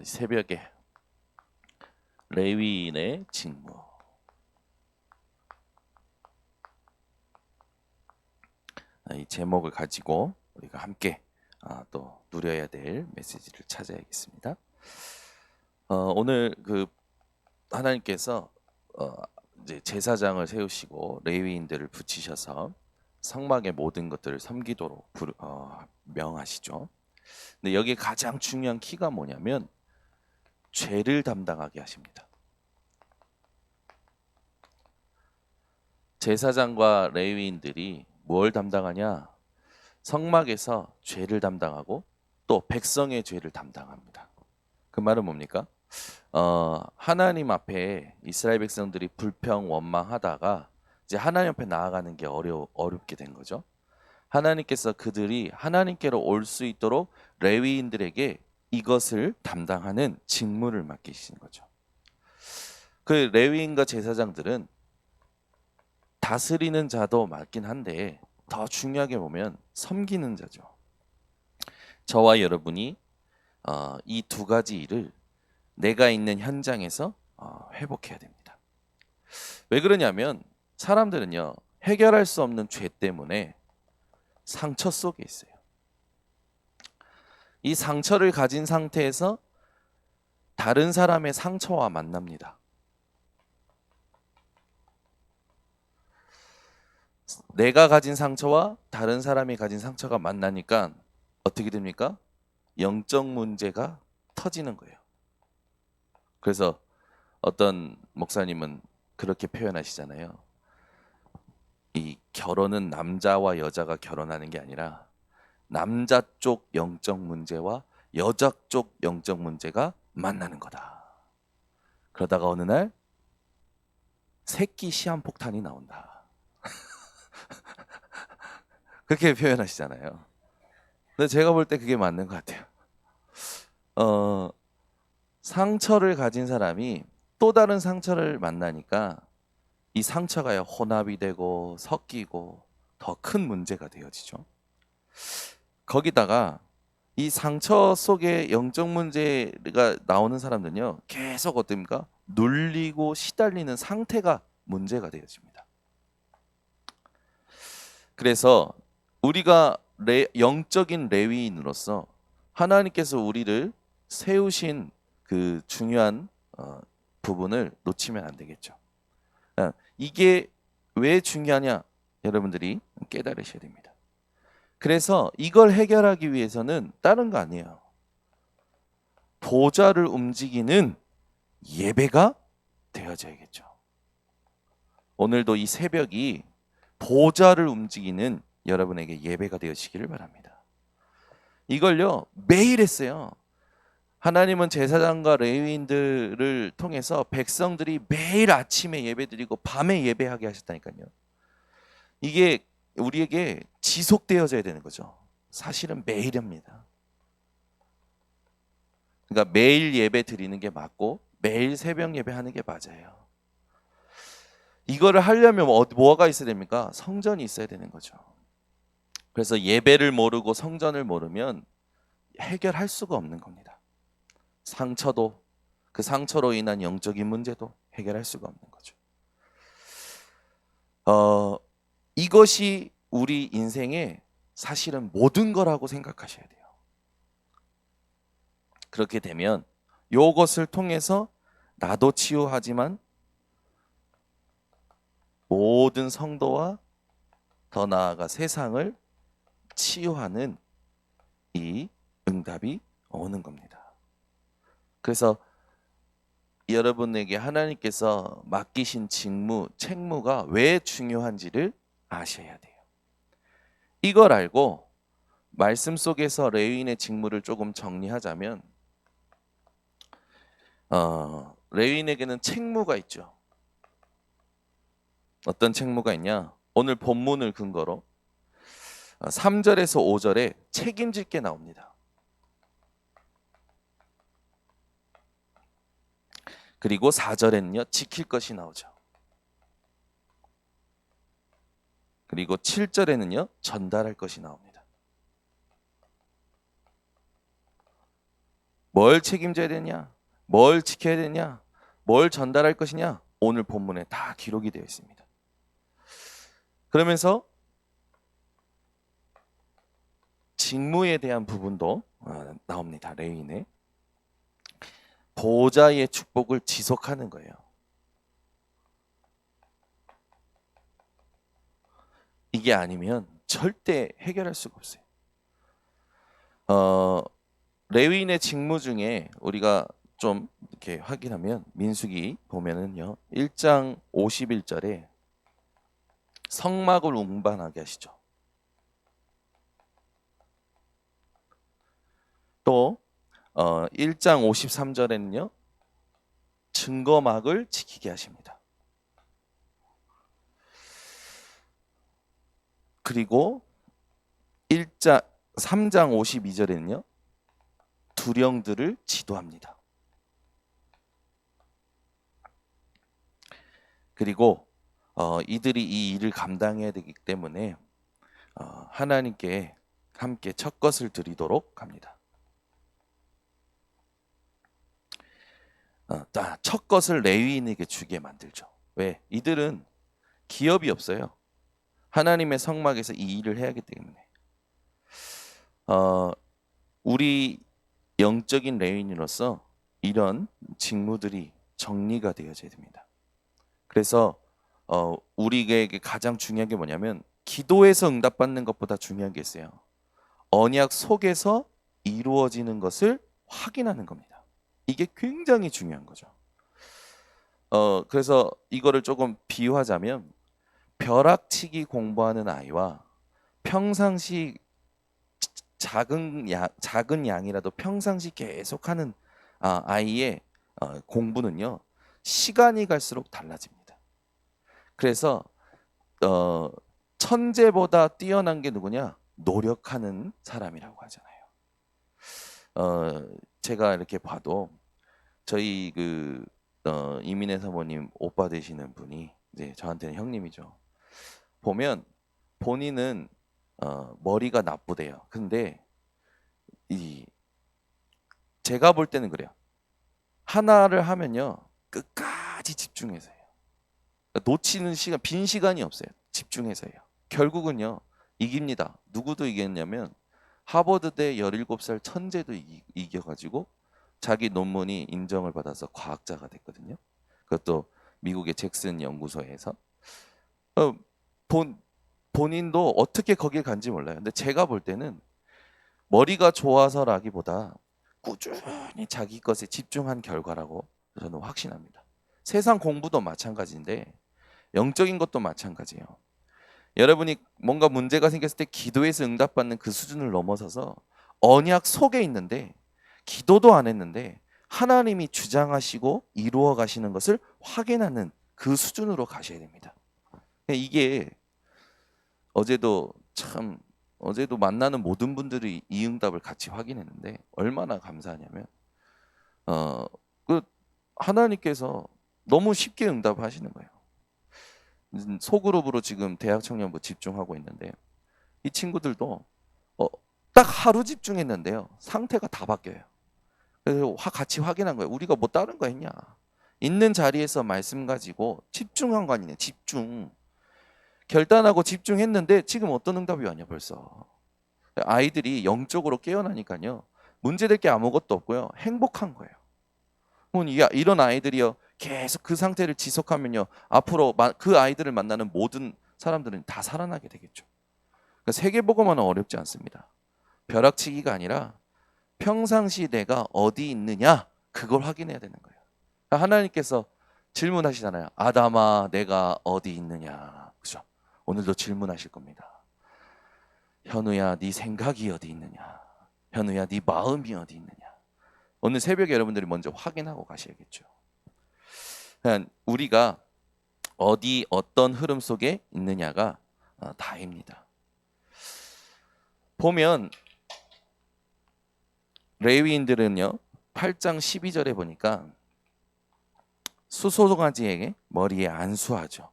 새벽에 레위인의 직무. 이 제목을 가지고 우리가 함께 또 누려야 될 메시지를 찾아야겠습니다. 오늘 하나님께서 이제 제사장을 세우시고 레위인들을 붙이셔서 성막의 모든 것들을 섬기도록 명하시죠. 근데 여기 가장 중요한 키가 뭐냐면 죄를 담당하게 하십니다. 제사장과 레위인들이 뭘 담당하냐? 성막에서 죄를 담당하고 또 백성의 죄를 담당합니다. 그 말은 뭡니까? 하나님 앞에 이스라엘 백성들이 불평 원망하다가 이제 하나님 앞에 나아가는 게 어렵게 된 거죠. 하나님께서 그들이 하나님께로 올 수 있도록 레위인들에게 이것을 담당하는 직무를 맡기신 거죠. 그 레위인과 제사장들은 다스리는 자도 맞긴 한데 더 중요하게 보면 섬기는 자죠. 저와 여러분이 이 두 가지 일을 내가 있는 현장에서 회복해야 됩니다. 왜 그러냐면 사람들은요, 해결할 수 없는 죄 때문에 상처 속에 있어요. 이 상처를 가진 상태에서 다른 사람의 상처와 만납니다. 내가 가진 상처와 다른 사람이 가진 상처가 만나니까 어떻게 됩니까? 영적 문제가 터지는 거예요. 그래서 어떤 목사님은 그렇게 표현하시잖아요. 이 결혼은 남자와 여자가 결혼하는 게 아니라 남자 쪽 영적 문제와 여자 쪽 영적 문제가 만나는 거다. 그러다가 어느 날 새끼 시한폭탄이 나온다. 그렇게 표현하시잖아요. 근데 제가 볼 때 그게 맞는 것 같아요. 상처를 가진 사람이 또 다른 상처를 만나니까 이 상처가 혼합이 되고 섞이고 더 큰 문제가 되어지죠. 거기다가 이 상처 속에 영적 문제가 나오는 사람들은요, 계속 어떻습니까? 눌리고 시달리는 상태가 문제가 되어집니다. 그래서 우리가 영적인 레위인으로서 하나님께서 우리를 세우신 그 중요한 부분을 놓치면 안 되겠죠. 이게 왜 중요하냐? 여러분들이 깨달으셔야 됩니다. 그래서 이걸 해결하기 위해서는 다른 거 아니에요. 보좌를 움직이는 예배가 되어져야겠죠. 오늘도 이 새벽이 보좌를 움직이는 여러분에게 예배가 되어지기를 바랍니다. 이걸요, 매일 했어요. 하나님은 제사장과 레위인들을 통해서 백성들이 매일 아침에 예배드리고 밤에 예배하게 하셨다니까요. 이게 우리에게 지속되어져야 되는 거죠. 사실은 매일입니다. 그러니까 매일 예배 드리는 게 맞고 매일 새벽 예배하는 게 맞아요. 이거를 하려면 뭐가 있어야 됩니까? 성전이 있어야 되는 거죠. 그래서 예배를 모르고 성전을 모르면 해결할 수가 없는 겁니다. 상처도, 그 상처로 인한 영적인 문제도 해결할 수가 없는 거죠. 이것이 우리 인생의 사실은 모든 거라고 생각하셔야 돼요. 그렇게 되면 이것을 통해서 나도 치유하지만 모든 성도와 더 나아가 세상을 치유하는 이 응답이 오는 겁니다. 그래서 여러분에게 하나님께서 맡기신 직무, 책무가 왜 중요한지를 아셔야 돼요. 이걸 알고 말씀 속에서 레위인의 직무를 조금 정리하자면 레위인에게는 책무가 있죠. 어떤 책무가 있냐? 오늘 본문을 근거로 3절에서 5절에 책임질 게 나옵니다. 그리고 4절에는요, 지킬 것이 나오죠. 그리고 7절에는요, 전달할 것이 나옵니다. 뭘 책임져야 되냐, 뭘 지켜야 되냐, 뭘 전달할 것이냐, 오늘 본문에 다 기록이 되어 있습니다. 그러면서 직무에 대한 부분도 나옵니다. 레위인의 보호자의 축복을 지속하는 거예요. 이게 아니면 절대 해결할 수가 없어요. 레위인의 직무 중에 우리가 좀 이렇게 확인하면 민수기 보면은요 1장 51절에 성막을 운반하게 하시죠. 또 1장 53절에는요 증거막을 지키게 하십니다. 그리고 3장 52절에는요 두령들을 지도합니다. 그리고 이들이 이 일을 감당해야 되기 때문에 하나님께 함께 첫 것을 드리도록 합니다. 첫 것을 레위인에게 주게 만들죠. 왜? 이들은 기업이 없어요. 하나님의 성막에서 이 일을 해야 하기 때문에. 우리 영적인 레위인으로서 이런 직무들이 정리가 되어져야 됩니다. 그래서 우리에게 가장 중요한 게 뭐냐면 기도에서 응답받는 것보다 중요한 게 있어요. 언약 속에서 이루어지는 것을 확인하는 겁니다. 이게 굉장히 중요한 거죠. 그래서 이거를 조금 비유하자면 벼락치기 공부하는 아이와 평상시 작은 양이라도 평상시 계속하는 아이의 공부는요 시간이 갈수록 달라집니다. 그래서 천재보다 뛰어난 게 누구냐? 노력하는 사람이라고 하잖아요. 제가 이렇게 봐도 저희 이민혜 사모님 오빠 되시는 분이 이제 저한테는 형님이죠. 보면 본인은 머리가 나쁘대요. 근데 제가 볼 때는 그래요. 하나를 하면요 끝까지 집중해서 해요. 놓치는 시간, 빈 시간이 없어요. 집중해서 해요. 결국은요 이깁니다. 누구도 이겼냐면 하버드대 17살 천재도 이겨가지고 자기 논문이 인정을 받아서 과학자가 됐거든요. 그것도 미국의 잭슨 연구소에서 본인도 어떻게 거길 간지 몰라요. 근데 제가 볼 때는 머리가 좋아서라기보다 꾸준히 자기 것에 집중한 결과라고 저는 확신합니다. 세상 공부도 마찬가지인데 영적인 것도 마찬가지예요. 여러분이 뭔가 문제가 생겼을 때 기도에서 응답받는 그 수준을 넘어서서 언약 속에 있는데 기도도 안 했는데 하나님이 주장하시고 이루어 가시는 것을 확인하는 그 수준으로 가셔야 됩니다. 이게 어제도 만나는 모든 분들이 이 응답을 같이 확인했는데 얼마나 감사하냐면 하나님께서 너무 쉽게 응답하시는 거예요. 소그룹으로 지금 대학 청년부 집중하고 있는데 이 친구들도 딱 하루 집중했는데요 상태가 다 바뀌어요. 그래서 같이 확인한 거예요. 우리가 뭐 다른 거 했냐? 있는 자리에서 말씀 가지고 집중한 거 아니냐? 집중. 결단하고 집중했는데 지금 어떤 응답이 왔냐 벌써. 아이들이 영적으로 깨어나니까요. 문제될 게 아무것도 없고요. 행복한 거예요. 이런 아이들이요. 계속 그 상태를 지속하면요. 앞으로 그 아이들을 만나는 모든 사람들은 다 살아나게 되겠죠. 그러니까 세계복음화는 어렵지 않습니다. 벼락치기가 아니라 평상시 내가 어디 있느냐 그걸 확인해야 되는 거예요. 그러니까 하나님께서 질문하시잖아요. 아담아 내가 어디 있느냐. 그죠? 오늘도 질문하실 겁니다. 현우야 네 생각이 어디 있느냐. 현우야 네 마음이 어디 있느냐. 오늘 새벽에 여러분들이 먼저 확인하고 가셔야겠죠. 그러니까 우리가 어떤 흐름 속에 있느냐가 다입니다. 보면 레위인들은요 8장 12절에 보니까 수송아지에게 머리에 안수하죠.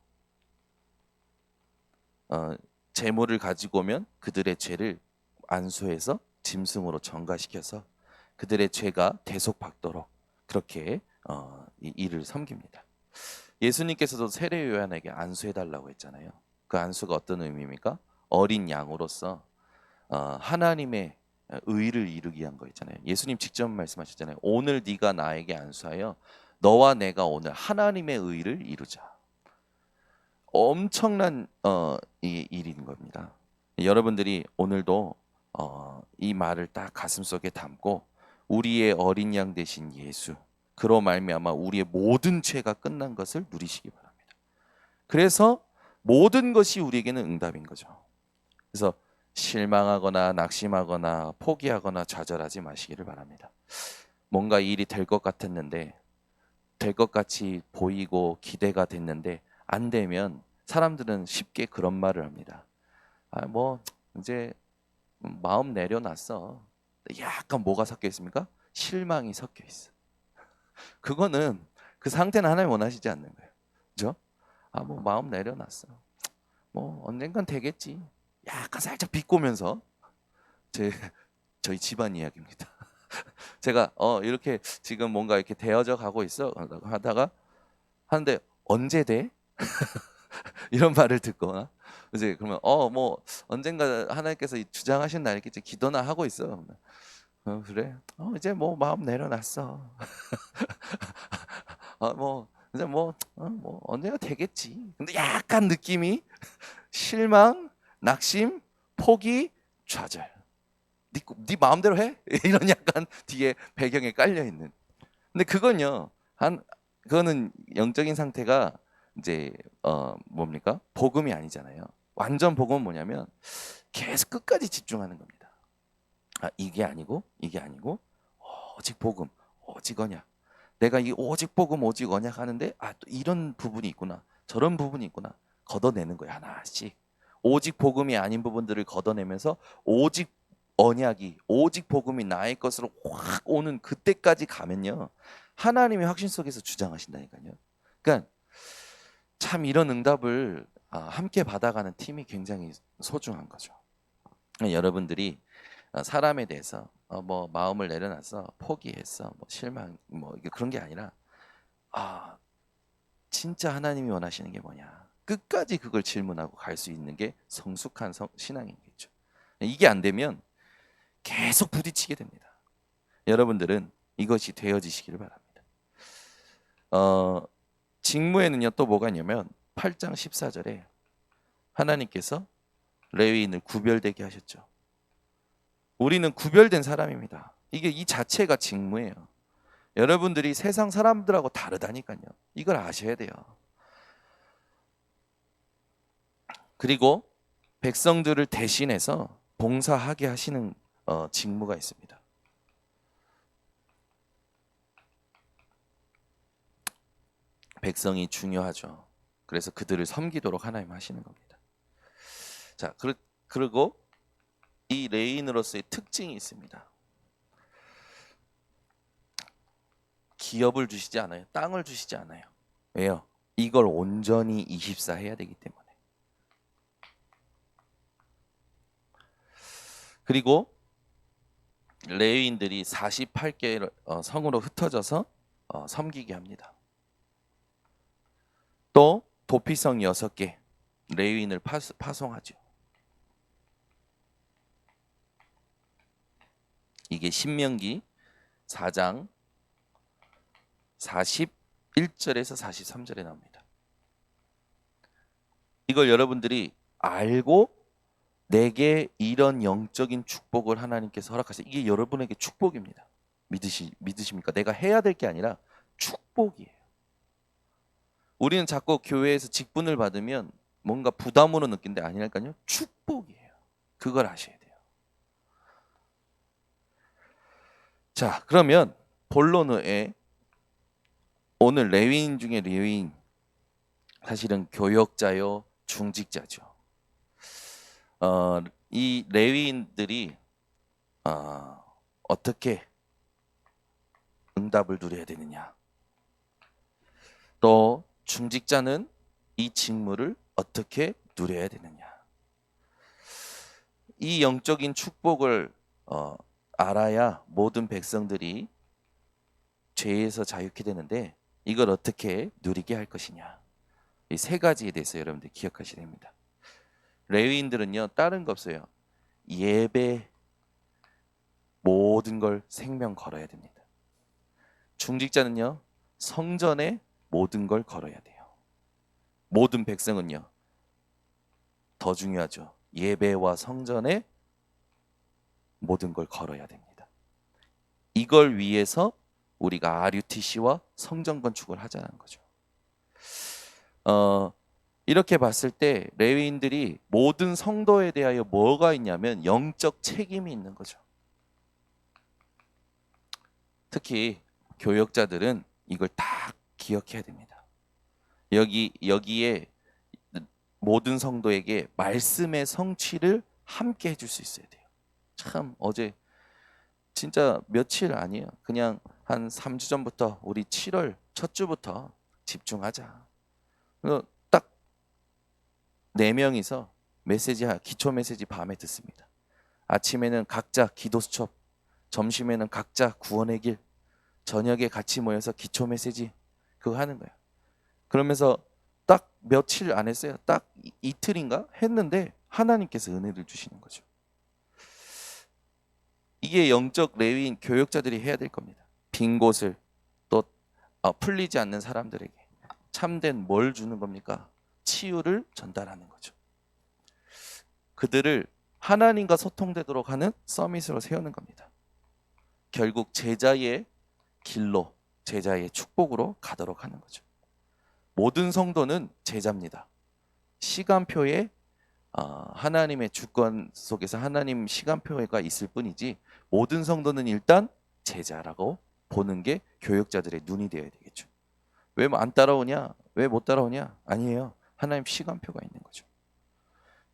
재물을 가지고 오면 그들의 죄를 안수해서 짐승으로 전가시켜서 그들의 죄가 대속받도록 그렇게 이 일을 섬깁니다. 예수님께서도 세례 요한에게 안수해달라고 했잖아요. 그 안수가 어떤 의미입니까? 어린 양으로서 하나님의 의를 이루기 위한 거 있잖아요. 예수님 직접 말씀하셨잖아요. 오늘 네가 나에게 안수하여 너와 내가 오늘 하나님의 의를 이루자. 엄청난 이 일인 겁니다. 여러분들이 오늘도 이 말을 딱 가슴속에 담고 우리의 어린 양 되신 예수, 그로 말미암아 우리의 모든 죄가 끝난 것을 누리시기 바랍니다. 그래서 모든 것이 우리에게는 응답인 거죠. 그래서 실망하거나 낙심하거나 포기하거나 좌절하지 마시기를 바랍니다. 뭔가 일이 될 것 같았는데, 될 것 같이 보이고 기대가 됐는데 안 되면 사람들은 쉽게 그런 말을 합니다. 뭐 이제 마음 내려놨어. 약간 뭐가 섞여 있습니까? 실망이 섞여 있어. 그거는 그 상태는 하나님 원하시지 않는 거예요. 그죠? 뭐 마음 내려놨어. 뭐 언젠간 되겠지. 약간 살짝 비꼬면서 저희 집안 이야기입니다. 제가 이렇게 지금 뭔가 이렇게 되어져 가고 있어 하다가 하는데 언제 돼? 이런 말을 듣거나 이제 그러면 뭐 언젠가 하나님께서 주장하신 날이겠지. 기도나 하고 있어. 그래? 이제 뭐 마음 내려놨어. 뭐 이제 뭐 언제가 되겠지. 근데 약간 느낌이 실망, 낙심, 포기, 좌절. 네 마음대로 해? 이런 약간 뒤에 배경에 깔려 있는. 근데 그건요. 그거는 영적인 상태가 이제 뭡니까? 복음이 아니잖아요. 완전 복음은 뭐냐면 계속 끝까지 집중하는 겁니다. 이게 아니고 이게 아니고 오직 복음, 오직 언약. 내가 이 오직 복음, 오직 언약 하는데 또 이런 부분이 있구나. 저런 부분이 있구나. 걷어내는 거야, 하나씩. 오직 복음이 아닌 부분들을 걷어내면서 오직 언약이, 오직 복음이 나의 것으로 확 오는 그때까지 가면요. 하나님의 확신 속에서 주장하신다니까요. 그러니까 참 이런 응답을 함께 받아가는 팀이 굉장히 소중한 거죠. 여러분들이 사람에 대해서 뭐 마음을 내려놔서 포기했어, 뭐 실망, 뭐 이게 그런 게 아니라 진짜 하나님이 원하시는 게 뭐냐, 끝까지 그걸 질문하고 갈 수 있는 게 성숙한 신앙이겠죠. 이게 안 되면 계속 부딪히게 됩니다. 여러분들은 이것이 되어지시기를 바랍니다. 직무에는요 또 뭐가 있냐면 8장 14절에 하나님께서 레위인을 구별되게 하셨죠. 우리는 구별된 사람입니다. 이게 이 자체가 직무예요. 여러분들이 세상 사람들하고 다르다니까요. 이걸 아셔야 돼요. 그리고 백성들을 대신해서 봉사하게 하시는 직무가 있습니다. 백성이 중요하죠. 그래서 그들을 섬기도록 하나님 하시는 겁니다. 자, 그리고 이 레인으로서의 특징이 있습니다. 기업을 주시지 않아요. 땅을 주시지 않아요. 왜요? 이걸 온전히 24 해야 되기 때문에. 그리고 레위인들이 48개의 성으로 흩어져서 섬기게 합니다. 또 도피성 6개 레위인을 파송하죠. 이게 신명기 4장 41절에서 43절에 나옵니다. 이걸 여러분들이 알고 내게 이런 영적인 축복을 하나님께서 허락하세요. 이게 여러분에게 축복입니다. 믿으십니까? 내가 해야 될 게 아니라 축복이에요. 우리는 자꾸 교회에서 직분을 받으면 뭔가 부담으로 느낀데 아니랄까요? 축복이에요. 그걸 아셔야 돼요. 자, 그러면 본론에 오늘 레위인 중에 레위인, 사실은 교역자요, 중직자죠. 이 레위인들이 어떻게 응답을 누려야 되느냐, 또 중직자는 이 직무를 어떻게 누려야 되느냐, 이 영적인 축복을 알아야 모든 백성들이 죄에서 자유케 되는데 이걸 어떻게 누리게 할 것이냐. 이 세 가지에 대해서 여러분들 기억하셔야 됩니다. 레위인들은요 다른 거 없어요. 예배 모든 걸 생명 걸어야 됩니다. 중직자는요 성전에 모든 걸 걸어야 돼요. 모든 백성은요 더 중요하죠. 예배와 성전에 모든 걸 걸어야 됩니다. 이걸 위해서 우리가 RUTC와 성전 건축을 하자는 거죠. 이렇게 봤을 때 레위인들이 모든 성도에 대하여 뭐가 있냐면 영적 책임이 있는 거죠. 특히 교역자들은 이걸 다 기억해야 됩니다. 여기에 모든 성도에게 말씀의 성취를 함께 해줄 수 있어야 돼요. 참 어제 진짜 며칠 아니에요. 그냥 한 3주 전부터 우리 7월 첫 주부터 집중하자. 딱 4명이서 기초 메시지 밤에 듣습니다. 아침에는 각자 기도 수첩, 점심에는 각자 구원의 길, 저녁에 같이 모여서 기초 메시지 그거 하는 거예요. 그러면서 딱 며칠 안 했어요. 딱 이틀인가 했는데 하나님께서 은혜를 주시는 거죠. 이게 영적 레위인 교역자들이 해야 될 겁니다. 빈 곳을 또 풀리지 않는 사람들에게 참된 뭘 주는 겁니까? 치유를 전달하는 거죠. 그들을 하나님과 소통되도록 하는 서밋으로 세우는 겁니다. 결국 제자의 길로, 제자의 축복으로 가도록 하는 거죠. 모든 성도는 제자입니다. 시간표에 하나님의 주권 속에서 하나님 시간표가 있을 뿐이지 모든 성도는 일단 제자라고 보는 게 교역자들의 눈이 되어야 되겠죠. 왜 안 따라오냐? 왜 못 따라오냐? 아니에요. 하나님 시간표가 있는 거죠.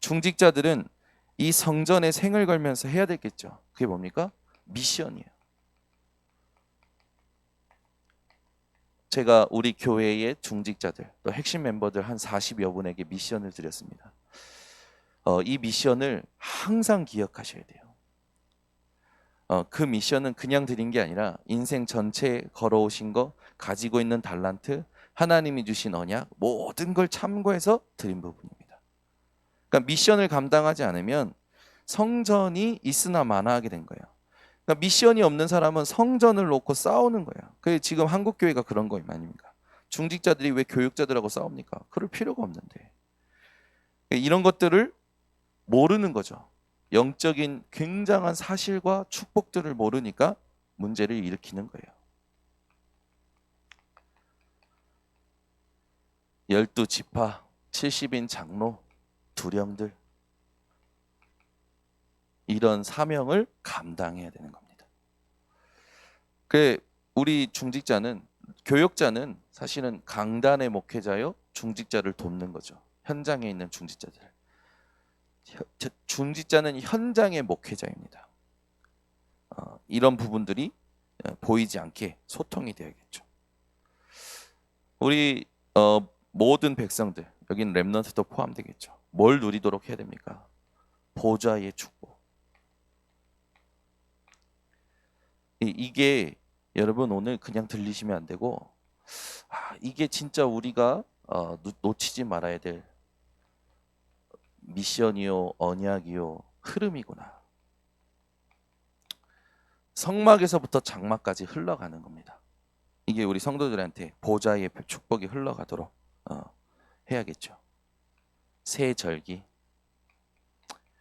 중직자들은 이 성전에 생을 걸면서 해야 되겠죠. 그게 뭡니까? 미션이에요. 제가 우리 교회의 중직자들 또 핵심 멤버들 한 40여 분에게 미션을 드렸습니다. 이 미션을 항상 기억하셔야 돼요. 그 미션은 그냥 드린 게 아니라 인생 전체에 걸어오신 거, 가지고 있는 달란트, 하나님이 주신 언약 모든 걸 참고해서 드린 부분입니다. 그러니까 미션을 감당하지 않으면 성전이 있으나 마나하게 된 거예요. 그러니까 미션이 없는 사람은 성전을 놓고 싸우는 거예요. 그게 지금 한국 교회가 그런 거 아닙니까? 중직자들이 왜 교육자들하고 싸웁니까? 그럴 필요가 없는데. 이런 것들을 모르는 거죠. 영적인 굉장한 사실과 축복들을 모르니까 문제를 일으키는 거예요. 12지파, 70인 장로, 두령들 이런 사명을 감당해야 되는 겁니다. 우리 중직자는 교역자는 사실은 강단의 목회자요 중직자를 돕는 거죠. 현장에 있는 중직자들. 중직자는 현장의 목회자입니다. 이런 부분들이 보이지 않게 소통이 되어야겠죠. 우리 모든 백성들, 여기는 렘넌트도 포함되겠죠. 뭘 누리도록 해야 됩니까? 보좌의 축복. 이게 여러분 오늘 그냥 들리시면 안 되고 이게 진짜 우리가 놓치지 말아야 될 미션이요, 언약이요, 흐름이구나. 성막에서부터 장막까지 흘러가는 겁니다. 이게 우리 성도들한테 보좌의 축복이 흘러가도록 해야겠죠. 새 절기,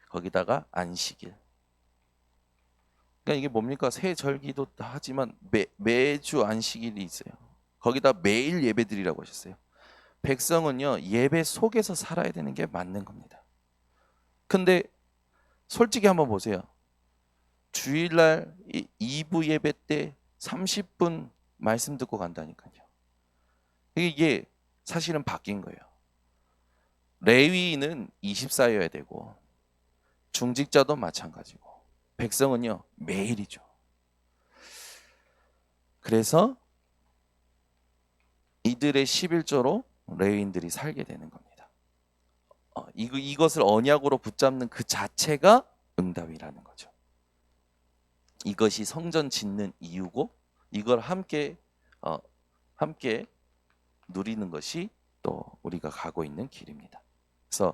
거기다가 안식일. 그러니까 이게 뭡니까? 새 절기도 하지만 매주 안식일이 있어요. 거기다 매일 예배드리라고 하셨어요. 백성은요 예배 속에서 살아야 되는 게 맞는 겁니다. 근데 솔직히 한번 보세요. 주일날 2부 예배 때 30분 말씀 듣고 간다니까요. 이게 사실은 바뀐 거예요. 레위인은 24여야 되고 중직자도 마찬가지고 백성은요 매일이죠. 그래서 이들의 11조로 레위인들이 살게 되는 겁니다. 이것을 언약으로 붙잡는 그 자체가 응답이라는 거죠. 이것이 성전 짓는 이유고 이걸 함께 누리는 것이 또 우리가 가고 있는 길입니다. 그래서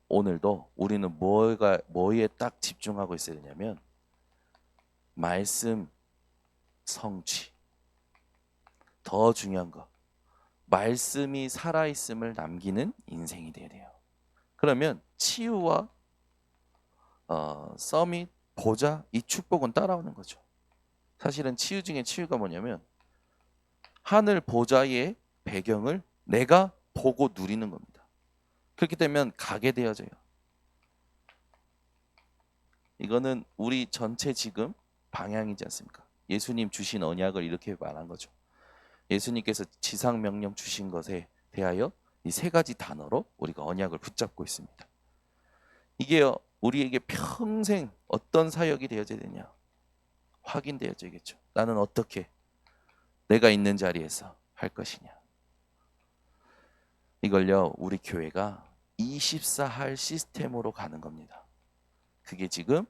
오늘도 우리는 뭐에 딱 집중하고 있어야 되냐면 말씀 성취. 더 중요한 거. 말씀이 살아있음을 남기는 인생이 돼야 돼요. 그러면 치유와 서밋, 보좌, 이 축복은 따라오는 거죠. 사실은 치유 중에 치유가 뭐냐면 하늘 보좌의 배경을 내가 보고 누리는 겁니다. 그렇게 되면 가게 되어져요. 이거는 우리 전체 지금 방향이지 않습니까? 예수님 주신 언약을 이렇게 말한 거죠. 예수님께서 지상 명령 주신 것에 대하여 이 세 가지 단어로 우리가 언약을 붙잡고 있습니다. 이게 우리에게 평생 어떤 사역이 되어져야 되냐? 확인되어져야겠죠. 나는 어떻게 내가 있는 자리에서 할 것이냐? 이걸요, 우리 교회가 24할 시스템으로 가는 겁니다. 그게 지금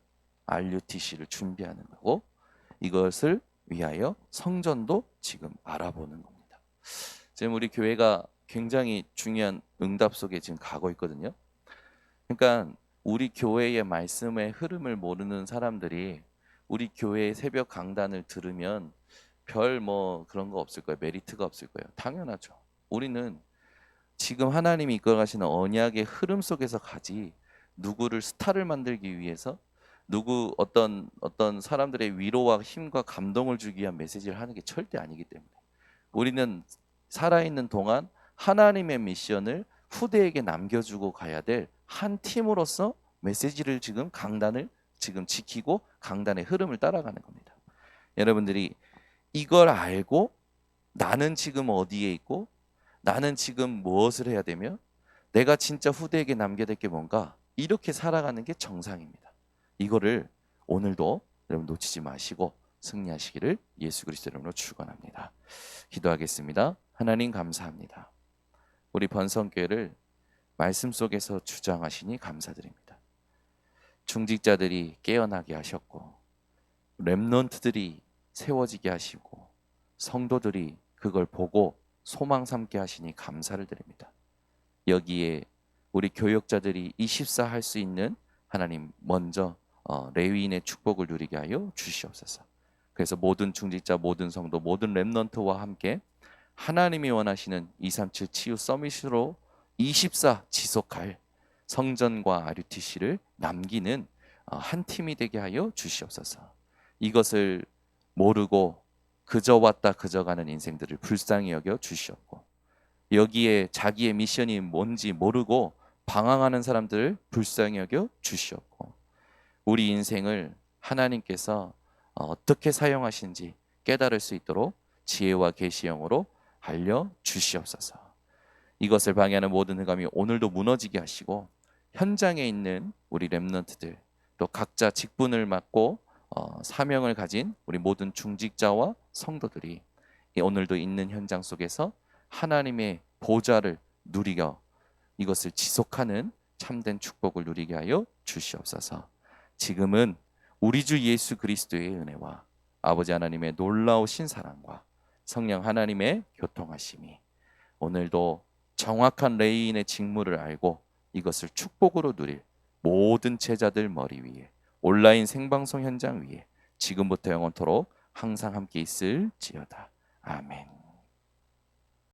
RUTC를 준비하는 거고 이것을 위하여 성전도 지금 알아보는 겁니다. 지금 우리 교회가 굉장히 중요한 응답 속에 지금 가고 있거든요. 그러니까 우리 교회의 말씀의 흐름을 모르는 사람들이 우리 교회의 새벽 강단을 들으면 별 그런 거 없을 거예요. 메리트가 없을 거예요. 당연하죠. 우리는 지금 하나님이 이끌어가시는 언약의 흐름 속에서 가지 누구를 스타를 만들기 위해서 어떤 사람들의 위로와 힘과 감동을 주기 위한 메시지를 하는 게 절대 아니기 때문에 우리는 살아있는 동안 하나님의 미션을 후대에게 남겨주고 가야 될 한 팀으로서 메시지를 지금 강단을 지금 지키고 강단의 흐름을 따라가는 겁니다. 여러분들이 이걸 알고 나는 지금 어디에 있고 나는 지금 무엇을 해야 되며 내가 진짜 후대에게 남겨야 될 게 뭔가 이렇게 살아가는 게 정상입니다. 이거를 오늘도 여러분 놓치지 마시고 승리하시기를 예수 그리스도 이름으로 축원합니다. 기도하겠습니다. 하나님 감사합니다. 우리 번성교회를 말씀 속에서 주장하시니 감사드립니다. 중직자들이 깨어나게 하셨고 렘넌트들이 세워지게 하시고 성도들이 그걸 보고 소망 삼게 하시니 감사를 드립니다. 여기에 우리 교역자들이 24 할 수 있는 하나님 먼저 레위인의 축복을 누리게 하여 주시옵소서. 그래서 모든 중직자, 모든 성도, 모든 렘넌트와 함께 하나님이 원하시는 237 치유 서밋으로 24 지속할 성전과 RUTC를 남기는 한 팀이 되게 하여 주시옵소서. 이것을 모르고 그저 왔다 그저 가는 인생들을 불쌍히 여겨 주시옵고 여기에 자기의 미션이 뭔지 모르고 방황하는 사람들을 불쌍히 여겨 주시옵고 우리 인생을 하나님께서 어떻게 사용하신지 깨달을 수 있도록 지혜와 계시형으로 알려 주시옵소서. 이것을 방해하는 모든 흑암이 오늘도 무너지게 하시고 현장에 있는 우리 렘넌트들 또 각자 직분을 맡고 사명을 가진 우리 모든 중직자와 성도들이 오늘도 있는 현장 속에서 하나님의 보좌를 누리며 이것을 지속하는 참된 축복을 누리게 하여 주시옵소서. 지금은 우리 주 예수 그리스도의 은혜와 아버지 하나님의 놀라우신 사랑과 성령 하나님의 교통하심이 오늘도 정확한 레위인의 직무를 알고 이것을 축복으로 누릴 모든 제자들 머리 위에 온라인 생방송 현장 위에 지금부터 영원토록 항상 함께 있을지어다. 아멘.